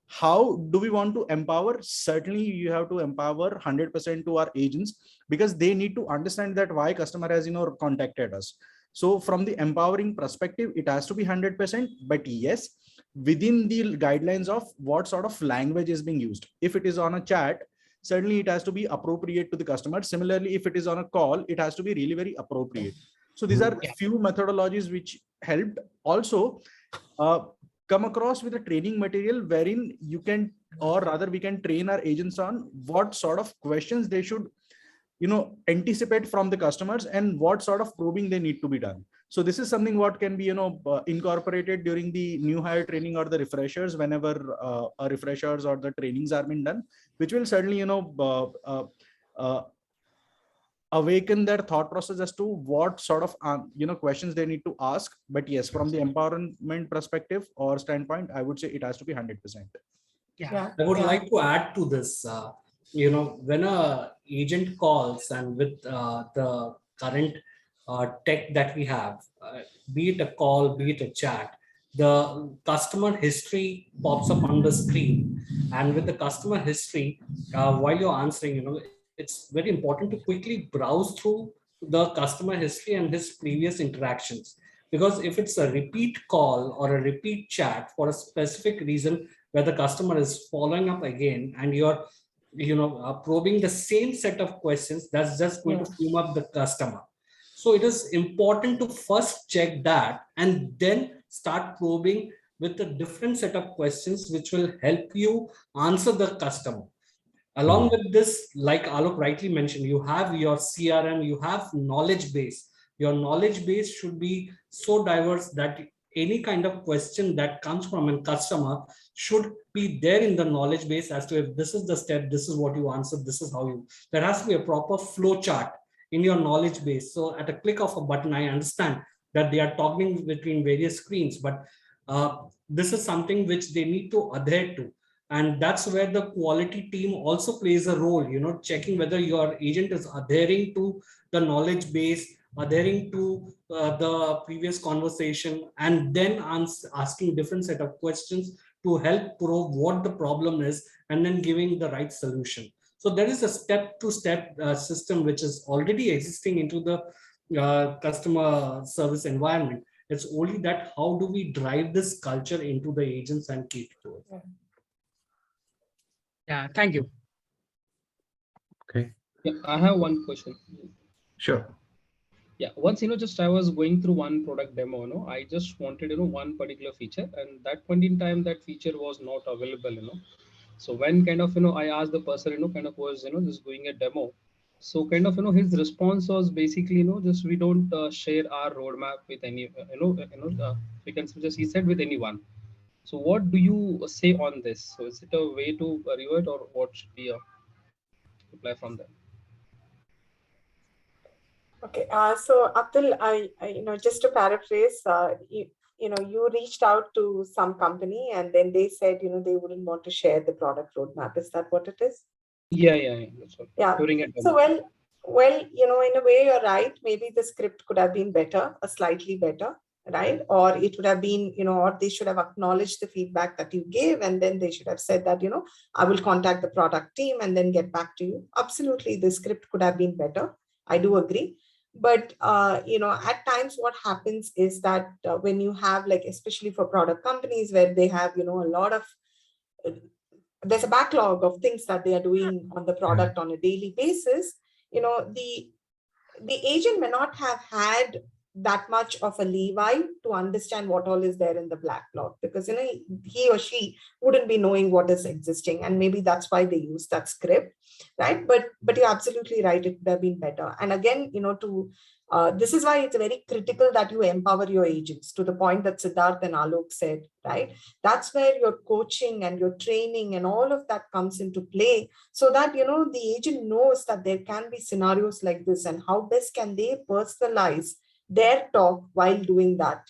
How do we want to empower? Certainly you have to empower 100% to our agents, because they need to understand that why customer has contacted us. So from the empowering perspective, it has to be 100%, but yes, within the guidelines of what sort of language is being used. If it is on a chat, certainly it has to be appropriate to the customer. Similarly, if it is on a call, it has to be really very appropriate. So these are few methodologies which helped. Also come across with a training material wherein you can, or rather we can train our agents on what sort of questions they should anticipate from the customers and what sort of probing they need to be done. So this is something what can be incorporated during the new hire training or the refreshers, whenever refreshers or the trainings are being done, which will certainly awaken their thought process as to what sort of questions they need to ask. But yes, from the empowerment perspective or standpoint, I would say it has to be 100%. Yeah. I would like to add to this. When a agent calls, and with the current tech that we have, be it a call, be it a chat, the customer history pops up on the screen. And with the customer history, while you're answering, it's very important to quickly browse through the customer history and his previous interactions. Because if it's a repeat call or a repeat chat for a specific reason, where the customer is following up again, and you're probing the same set of questions, that's just going to fume up the customer. So it is important to first check that and then start probing with a different set of questions which will help you answer the customer. Along with this, like Aalok rightly mentioned, you have your CRM, you have knowledge base. Your knowledge base should be so diverse that any kind of question that comes from a customer should be there in the knowledge base, as to if this is the step, this is what you answer, this is how you. There has to be a proper flow chart in your knowledge base. So at a click of a button, I understand that they are toggling between various screens, but this is something which they need to adhere to. And that's where the quality team also plays a role, checking whether your agent is adhering to the knowledge base, adhering to the previous conversation, and then asking different set of questions to help probe what the problem is, and then giving the right solution. So there is a step-to-step system which is already existing into the customer service environment. It's only that how do we drive this culture into the agents and keep it to it. Yeah, thank you. Okay, Yeah, I have one question. sure. Yeah, once just I was going through one product demo. I just wanted one particular feature, and that point in time that feature was not available. So when kind of I asked the person kind of was just doing a demo. So kind of his response was basically just we don't share our roadmap with any we can just, he said, with anyone. So what do you say on this? So is it a way to revert, or what should be a reply from them? Okay, so Abdul, I just to paraphrase, you reached out to some company and then they said, they wouldn't want to share the product roadmap. Is that what it is? Yeah. That's all. Yeah. During a So, demo. well, in a way, you're right. Maybe the script could have been better, slightly better, right? Or it would have been, or they should have acknowledged the feedback that you gave. And then they should have said that, I will contact the product team and then get back to you. Absolutely. The script could have been better. I do agree. But, at times what happens is that when you have, like, especially for product companies where they have, a lot of, there's a backlog of things that they are doing on the product on a daily basis, the agent may not have had that much of a leeway to understand what all is there in the backlog, because he or she wouldn't be knowing what is existing, and maybe that's why they use that script, right? But you're absolutely right, it would have been better. And again, this is why it's very critical that you empower your agents, to the point that Siddhartha and Aalok said, right? That's where your coaching and your training and all of that comes into play, so that, the agent knows that there can be scenarios like this and how best can they personalize their talk while doing that,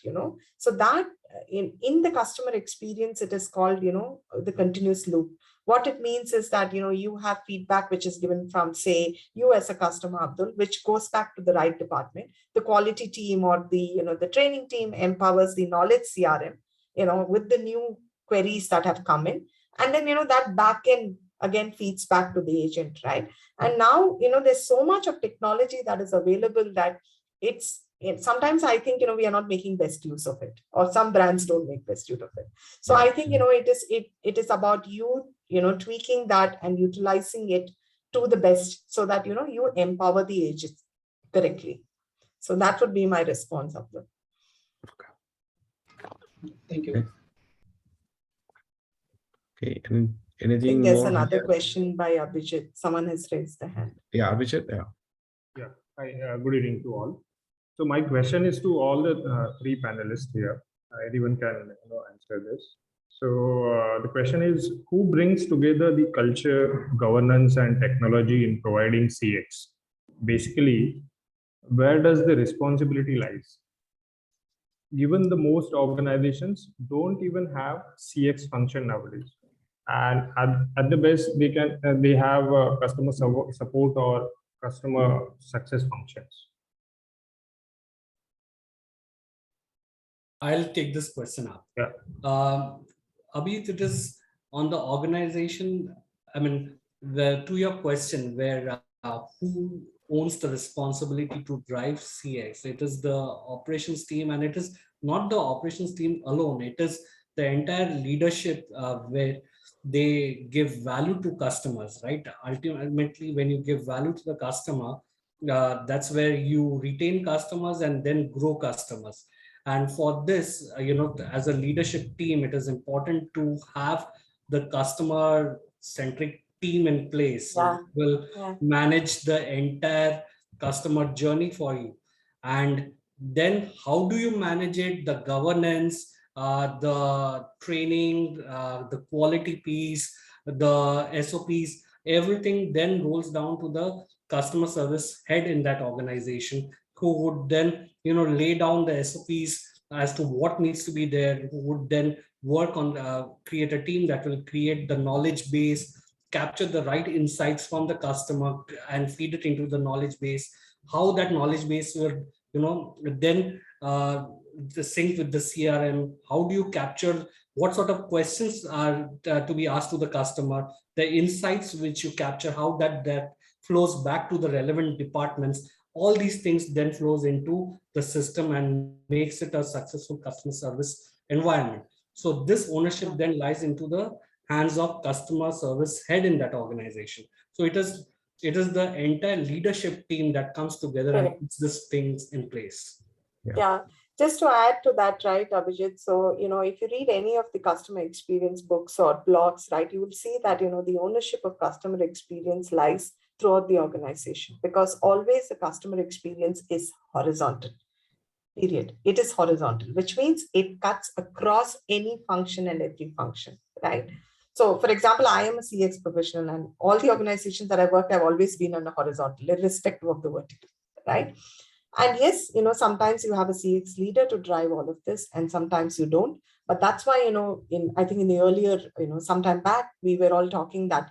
So that in the customer experience, it is called, the continuous loop. What it means is that, you have feedback which is given from, say, you as a customer, Abdul, which goes back to the right department. The quality team or the, the training team empowers the knowledge CRM, with the new queries that have come in. And then, that backend again feeds back to the agent, right? And now, there's so much of technology that is available that sometimes I think, we are not making best use of it, or some brands don't make best use of it. So I think, it is about you, tweaking that and utilizing it to the best, so that, you empower the agents correctly. So that would be my response of them. Thank you. Okay. Anything I think there's more? another question by Abhijit. Someone has raised the hand. Yeah, Abhijit. Yeah. Yeah. Hi, good evening to all. So my question is to all the three panelists here. Anyone can answer this. So the question is, who brings together the culture, governance, and technology in providing CX? Basically, where does the responsibility lies? Given the most organizations don't even have CX function nowadays, and at the best they have customer support or customer success functions. I'll take this question up. Yeah. Abhijit, it is on the organization. I mean, to your question, where who owns the responsibility to drive CX? It is the operations team, and it is not the operations team alone. It is the entire leadership where they give value to customers, right? Ultimately, when you give value to the customer, that's where you retain customers and then grow customers. And for this, as a leadership team, it is important to have the customer-centric team in place. Yeah. Will manage the entire customer journey for you. And then how do you manage it? The governance, the training, the quality piece, the SOPs, everything then rolls down to the customer service head in that organization, who would then lay down the SOPs as to what needs to be there, who would then work on create a team that will create the knowledge base, capture the right insights from the customer and feed it into the knowledge base. How that knowledge base will then sync with the CRM. How do you capture what sort of questions are to be asked to the customer, the insights which you capture, how that flows back to the relevant departments. All these things then flows into the system and makes it a successful customer service environment. So this ownership then lies into the hands of customer service head in that organization. So it is the entire leadership team that comes together and puts these things in place. Yeah. Just to add to that, right, Abhijit, so, if you read any of the customer experience books or blogs, right, you will see that, the ownership of customer experience lies throughout the organization, because always the customer experience is horizontal, period. It is horizontal, which means it cuts across any function and every function, right? So, for example, I am a CX professional, and all the organizations that I worked have always been on a horizontal, irrespective of the vertical, right? And yes, sometimes you have a CX leader to drive all of this, and sometimes you don't. But that's why, I think in the earlier, sometime back, we were all talking that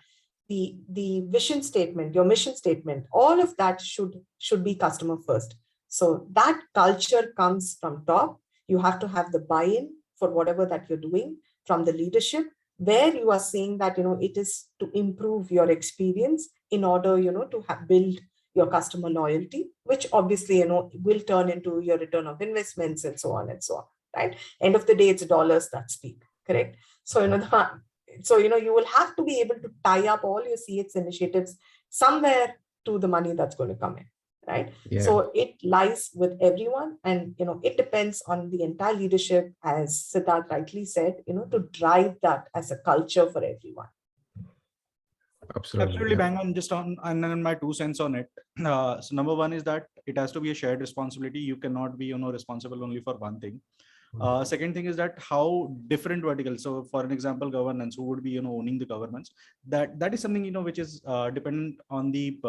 the vision statement, your mission statement, all of that should be customer first. So that culture comes from top. You have to have the buy-in for whatever that you're doing from the leadership, where you are saying that, it is to improve your experience in order, to build your customer loyalty, which obviously, will turn into your return of investments and so on and so on, right? End of the day, it's dollars that speak, correct? So, you will have to be able to tie up all your CX initiatives somewhere to the money that's going to come in, right? Yeah. So it lies with everyone, and, it depends on the entire leadership, as Siddhartha rightly said, to drive that as a culture for everyone. Absolutely yeah. bang on. Just on and my 2 cents on it. So number one is that it has to be a shared responsibility. You cannot be responsible only for one thing. Second thing is that how different verticals. So for an example, governance, who would be owning the governance, that is something which is dependent on the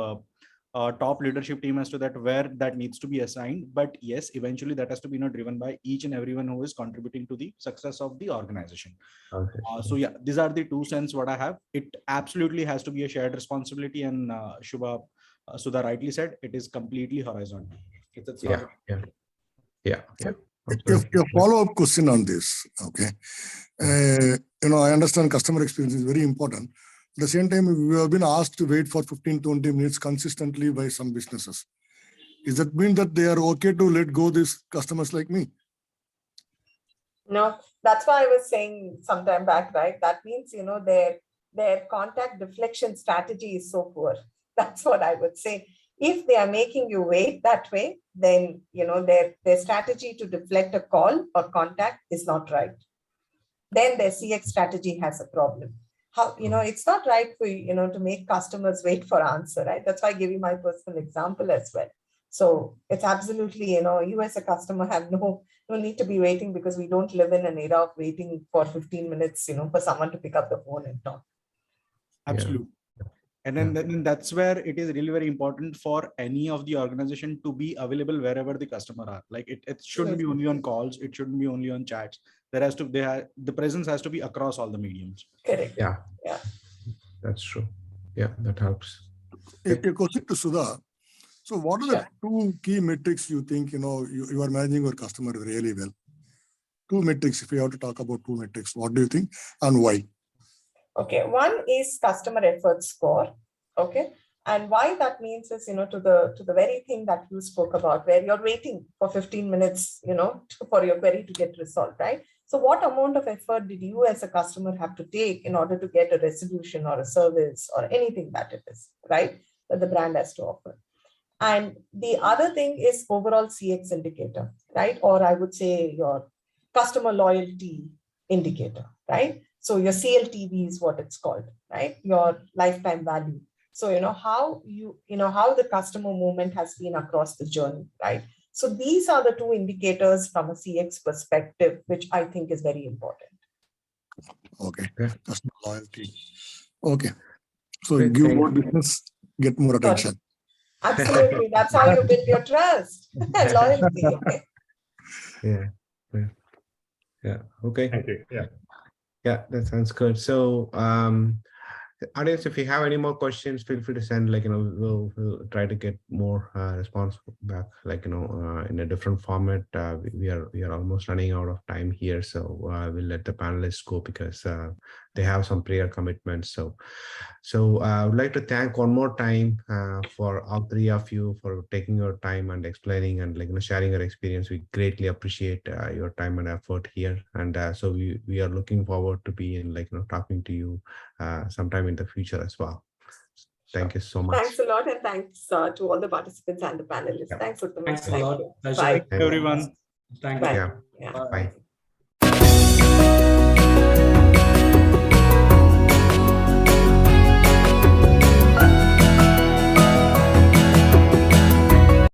top leadership team as to that where that needs to be assigned. But yes, eventually that has to be driven by each and everyone who is contributing to the success of the organization. Okay. So yeah, these are the 2 cents what I have. It absolutely has to be a shared responsibility, and Sudha rightly said, it is completely horizontal. It's not Yeah. A follow-up question on this. Okay, I understand customer experience is very important. At the same time, we have been asked to wait for 15-20 minutes consistently by some businesses. Does that mean that they are okay to let go these customers like me? No, that's why I was saying sometime back, right? That means, their contact deflection strategy is so poor. That's what I would say. If they are making you wait that way, then, their strategy to deflect a call or contact is not right. Then their CX strategy has a problem. How, it's not right for, to make customers wait for answer, right? That's why I give you my personal example as well. So it's absolutely, you as a customer have no need to be waiting, because we don't live in an era of waiting for 15 minutes, for someone to pick up the phone and talk. Absolutely. And then that's where it is really very important for any of the organization to be available wherever the customer are. Like it shouldn't be only on calls. It shouldn't be only on chats. The presence has to be across all the mediums. Correct. Yeah. Yeah. That's true. Yeah, that helps. A question to Sudha. So what are the 2 key metrics you think, you are managing your customer really well? 2 metrics, if you have to talk about 2 metrics, what do you think and why? Okay, one is customer effort score. Okay. And why that means is, to the very thing that you spoke about, where you're waiting for 15 minutes, for your query to get resolved, right? So what amount of effort did you as a customer have to take in order to get a resolution or a service or anything that it is, right? That the brand has to offer. And the other thing is overall CX indicator, right? Or I would say your customer loyalty indicator, right? So your CLTV is what it's called, right? Your lifetime value. So, how the customer movement has been across the journey, right? So these are the 2 indicators from a CX perspective, which I think is very important. Okay, customer loyalty. Okay, so give more business, get more attention. Absolutely, that's how you build your trust and loyalty. Yeah. Okay. Thank you. Yeah, that sounds good. So, audience, if you have any more questions, feel free to send. We'll try to get more response back. In a different format. We are almost running out of time here, so we'll let the panelists go because they have some prior commitments. So I would like to thank one more time for all 3 of you for taking your time and explaining and sharing your experience. We greatly appreciate your time and effort here, and so we are looking forward to be in talking to you sometime in the future as well. Thank you so much. Thanks a lot, and thanks to all the participants and the panelists. Thanks, Uthaman. Thanks a lot. Bye. Everyone. Thank you. Yeah. Bye.